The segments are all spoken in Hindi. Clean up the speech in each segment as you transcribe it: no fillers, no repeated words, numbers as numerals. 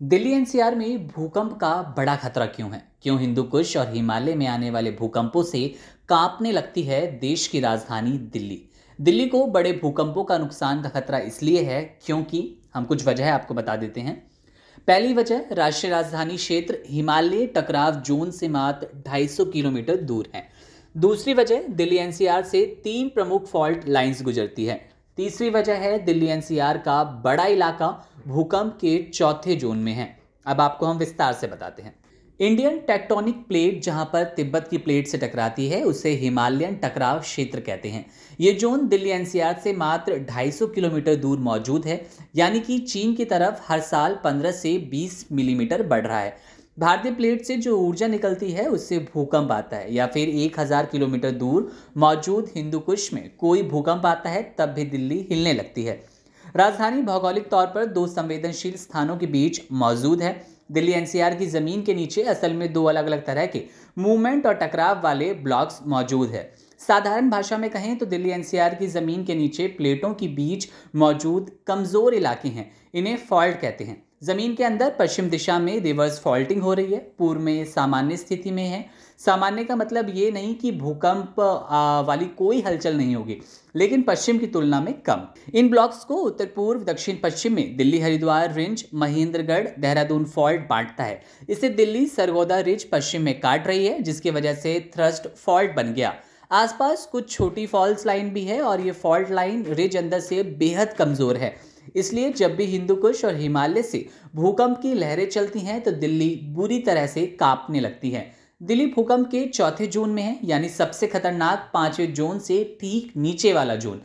दिल्ली एनसीआर में भूकंप का बड़ा खतरा क्यों है? क्यों हिंदू कुश और हिमालय में आने वाले भूकंपों से कांपने लगती है देश की राजधानी दिल्ली? दिल्ली को बड़े भूकंपों का नुकसान का खतरा इसलिए है क्योंकि हम कुछ वजह आपको बता देते हैं। पहली वजह, राष्ट्रीय राजधानी क्षेत्र हिमालय टकराव जोन से मात्र 250 किलोमीटर दूर है। दूसरी वजह, दिल्ली एनसीआर से तीन प्रमुख फॉल्ट लाइंस गुजरती है। तीसरी वजह है, दिल्ली एनसीआर का बड़ा इलाका भूकंप के चौथे जोन में है। अब आपको हम विस्तार से बताते हैं। इंडियन टेक्टोनिक प्लेट जहां पर तिब्बत की प्लेट से टकराती है उसे हिमालयन टकराव क्षेत्र कहते हैं। ये जोन दिल्ली एनसीआर से मात्र 250 किलोमीटर दूर मौजूद है, यानी कि चीन की तरफ हर साल 15 से 20 मिलीमीटर बढ़ रहा है। भारतीय प्लेट से जो ऊर्जा निकलती है उससे भूकंप आता है, या फिर 1000 किलोमीटर दूर मौजूद हिंदू कुश में कोई भूकंप आता है तब भी दिल्ली हिलने लगती है। राजधानी भौगोलिक तौर पर दो संवेदनशील स्थानों के बीच मौजूद है। दिल्ली एनसीआर की जमीन के नीचे असल में दो अलग अलग तरह के मूवमेंट और टकराव वाले ब्लॉक्स मौजूद है। साधारण भाषा में कहें तो दिल्ली एनसीआर की जमीन के नीचे प्लेटों के बीच मौजूद कमजोर इलाके हैं, इन्हें फॉल्ट कहते हैं। जमीन के अंदर पश्चिम दिशा में रिवर्स फॉल्टिंग हो रही है, पूर्व में सामान्य स्थिति में है। सामान्य का मतलब ये नहीं कि भूकंप वाली कोई हलचल नहीं होगी, लेकिन पश्चिम की तुलना में कम। इन ब्लॉक्स को उत्तर पूर्व दक्षिण पश्चिम में दिल्ली हरिद्वार रेंज, महेंद्रगढ़ देहरादून फॉल्ट बांटता है। इसे दिल्ली सरगोदा रिज पश्चिम में काट रही है, जिसकी वजह से थ्रस्ट फॉल्ट बन गया। आसपास कुछ छोटी फॉल्ट लाइन भी है और ये फॉल्ट लाइन रिज अंदर से बेहद कमजोर है। इसलिए जब भी हिंदू कुश और हिमालय से भूकंप की लहरें चलती हैं तो दिल्ली बुरी तरह से कांपने लगती है। दिल्ली भूकंप के चौथे जोन में है, यानी सबसे खतरनाक पांचवें जोन से ठीक नीचे वाला जोन।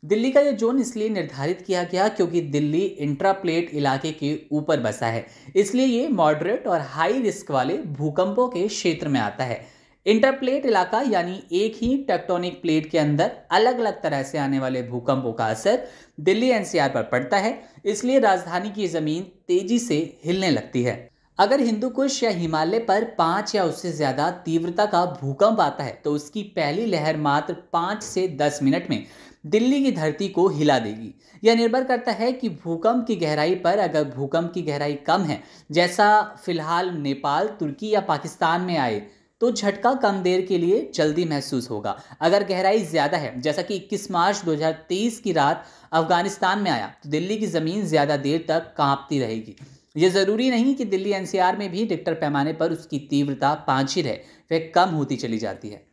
दिल्ली का यह जोन इसलिए निर्धारित किया गया क्योंकि दिल्ली इंट्राप्लेट इलाके के ऊपर बसा है, इसलिए ये मॉडरेट और हाई रिस्क वाले भूकंपों के क्षेत्र में आता है। इंटरप्लेट इलाका यानी एक ही टेक्टोनिक प्लेट के अंदर अलग अलग तरह से आने वाले भूकंपों का असर दिल्ली एनसीआर पर पड़ता है, इसलिए राजधानी की जमीन तेजी से हिलने लगती है। अगर हिंदू कुश या हिमालय पर 5 या उससे ज्यादा तीव्रता का भूकंप आता है तो उसकी पहली लहर मात्र 5 से 10 मिनट में दिल्ली की धरती को हिला देगी। यह निर्भर करता है कि भूकंप की गहराई पर। अगर भूकंप की गहराई कम है, जैसा फिलहाल नेपाल, तुर्की या पाकिस्तान में आए, तो झटका कम देर के लिए जल्दी महसूस होगा। अगर गहराई ज्यादा है, जैसा कि 21 मार्च 2023 की रात अफगानिस्तान में आया, तो दिल्ली की जमीन ज्यादा देर तक कांपती रहेगी। यह जरूरी नहीं कि दिल्ली एनसीआर में भी रिक्टर पैमाने पर उसकी तीव्रता 5 ही रहे, वह कम होती चली जाती है।